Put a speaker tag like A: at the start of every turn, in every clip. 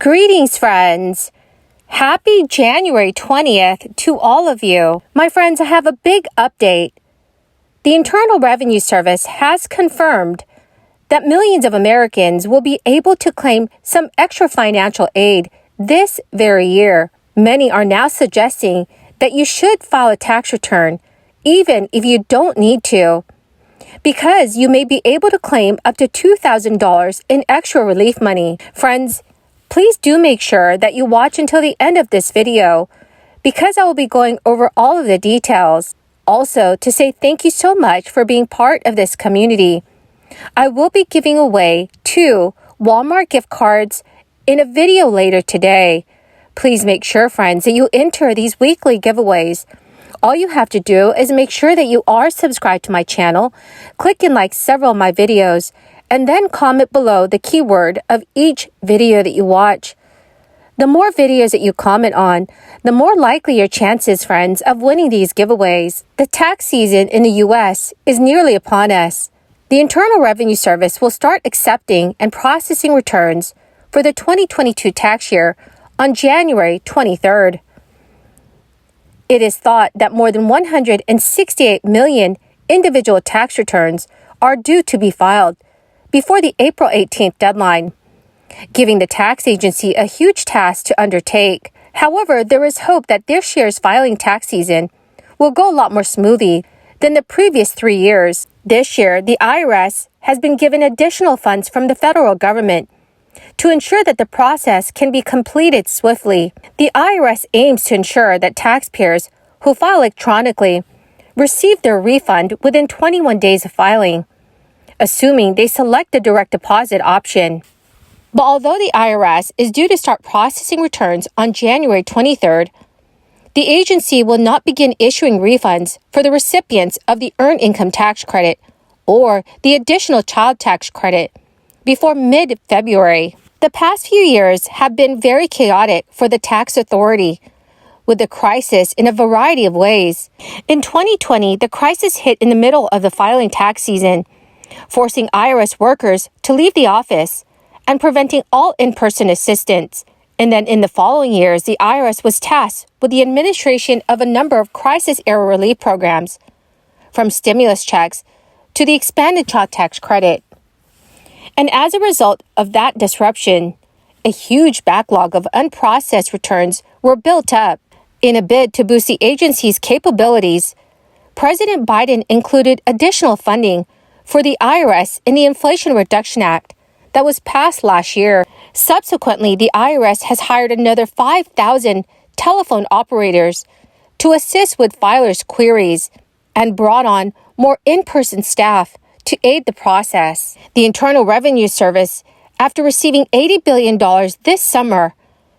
A: Greetings, friends. Happy January 20th to all of you. My friends, I have a big update. The Internal Revenue Service has confirmed that millions of Americans will be able to claim some extra financial aid this very year. Many are now suggesting that you should file a tax return, even if you don't need to, because you may be able to claim up to $2,000 in extra relief money. Friends, please do make sure that you watch until the end of this video, because I will be going over all of the details. Also, to say thank you so much for being part of this community. I will be giving away 2 Walmart gift cards in a video later today. Please make sure, friends, that you enter these weekly giveaways. All you have to do is make sure that you are subscribed to my channel, click and like several of my videos, and then comment below the keyword of each video that you watch. The more videos that you comment on, the more likely your chances, friends, of winning these giveaways. The tax season in the U.S. is nearly upon us. The Internal Revenue Service will start accepting and processing returns for the 2022 tax year on January 23rd. It is thought that more than 168 million individual tax returns are due to be filed before the April 18th deadline, giving the tax agency a huge task to undertake. However, there is hope that this year's filing tax season will go a lot more smoothly than the previous 3 years. This year, the IRS has been given additional funds from the federal government to ensure that the process can be completed swiftly. The IRS aims to ensure that taxpayers who file electronically receive their refund within 21 days of filing, assuming they select the direct deposit option. But although the IRS is due to start processing returns on January 23rd, the agency will not begin issuing refunds for the recipients of the Earned Income Tax Credit or the Additional Child Tax Credit before mid-February. The past few years have been very chaotic for the tax authority, with the crisis in a variety of ways. In 2020, the crisis hit in the middle of the filing tax season, forcing IRS workers to leave the office and preventing all in-person assistance. And then in the following years, the IRS was tasked with the administration of a number of crisis-era relief programs, from stimulus checks to the expanded child tax credit. And as a result of that disruption, a huge backlog of unprocessed returns were built up. In a bid to boost the agency's capabilities, President Biden included additional funding for the IRS in the Inflation Reduction Act that was passed last year. Subsequently, the IRS has hired another 5,000 telephone operators to assist with filers' queries and brought on more in-person staff to aid the process. The Internal Revenue Service, after receiving $80 billion this summer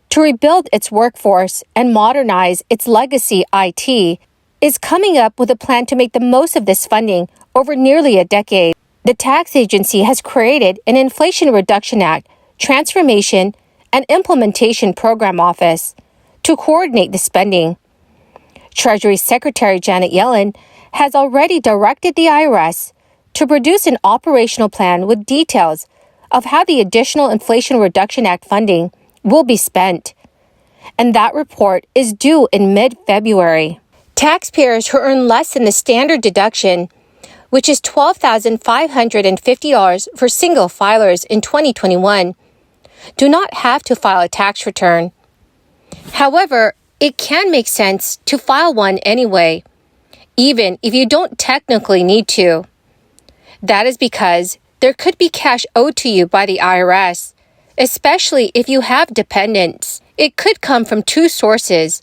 A: to rebuild its workforce and modernize its legacy IT, is coming up with a plan to make the most of this funding over nearly a decade. The tax agency has created an Inflation Reduction Act Transformation and Implementation Program Office to coordinate the spending. Treasury Secretary Janet Yellen has already directed the IRS to produce an operational plan with details of how the additional Inflation Reduction Act funding will be spent. And that report is due in mid-February. Taxpayers who earn less than the standard deduction, which is $12,550 for single filers in 2021, do not have to file a tax return. However, it can make sense to file one anyway, even if you don't technically need to. That is because there could be cash owed to you by the IRS, especially if you have dependents. It could come from 2 sources.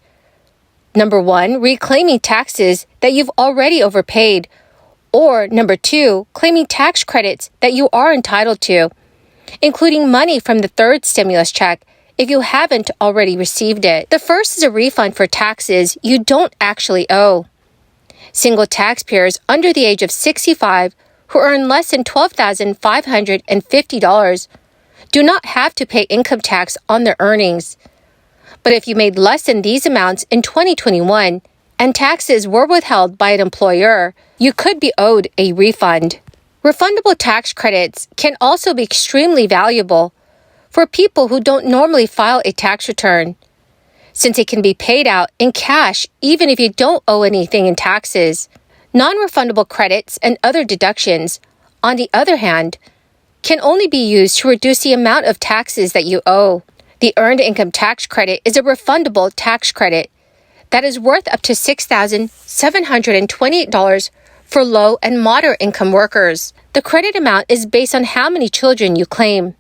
A: Number 1, reclaiming taxes that you've already overpaid, or number 2, claiming tax credits that you are entitled to, including money from the 3rd stimulus check if you haven't already received it. The first is a refund for taxes you don't actually owe. Single taxpayers under the age of 65 who earn less than $12,550 do not have to pay income tax on their earnings. But if you made less than these amounts in 2021 and taxes were withheld by an employer, you could be owed a refund. Refundable tax credits can also be extremely valuable for people who don't normally file a tax return, since it can be paid out in cash even if you don't owe anything in taxes. Non-refundable credits and other deductions, on the other hand, can only be used to reduce the amount of taxes that you owe. The Earned Income Tax Credit is a refundable tax credit that is worth up to $6,728 for low and moderate income workers. The credit amount is based on how many children you claim,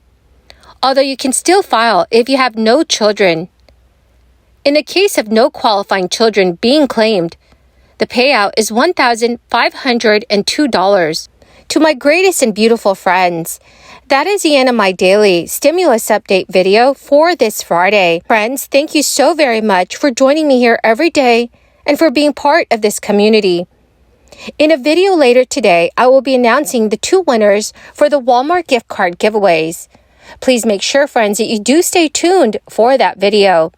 A: although you can still file if you have no children. In the case of no qualifying children being claimed, the payout is $1,502. To my greatest and beautiful friends, that is the end of my daily stimulus update video for this Friday. Friends, thank you so very much for joining me here every day and for being part of this community. In a video later today, I will be announcing the 2 winners for the Walmart gift card giveaways. Please make sure, friends, that you do stay tuned for that video.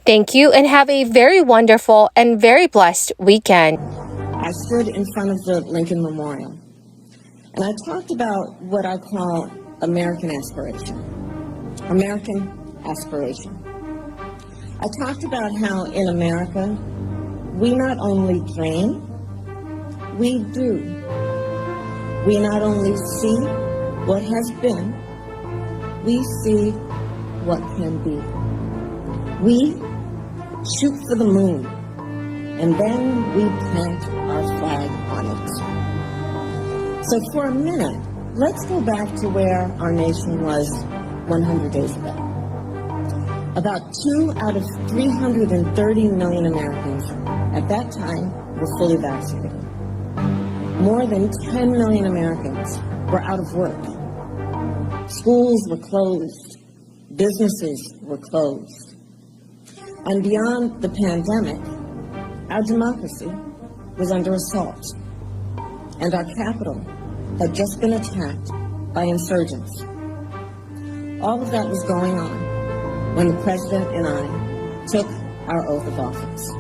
A: Thank you and have a very wonderful and very blessed weekend.
B: I stood in front of the Lincoln Memorial and I talked about what I call American aspiration. American aspiration. I talked about how in America, we not only dream, we do. We not only see what has been, we see what can be. We shoot for the moon, and then we plant our flag on it. So for a minute, let's go back to where our nation was 100 days ago. About 2 out of 330 million Americans at that time were fully vaccinated. More than 10 million Americans were out of work. Schools were closed. Businesses were closed. And beyond the pandemic, our democracy was under assault. And our capital had just been attacked by insurgents. All of that was going on when the President and I took our oath of office.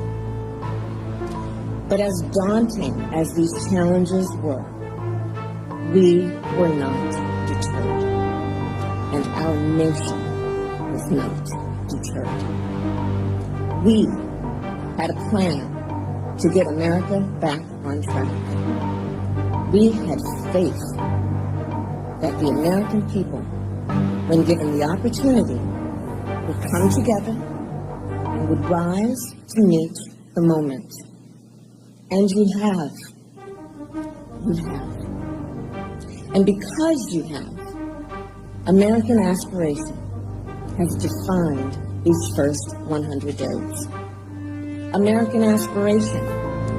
B: But as daunting as these challenges were, we were not deterred. And our nation was not deterred. We had a plan to get America back on track. We had faith that the American people, when given the opportunity, would come together and would rise to meet the moment. And you have. You have. And because you have, American aspiration has defined these first 100 days. American aspiration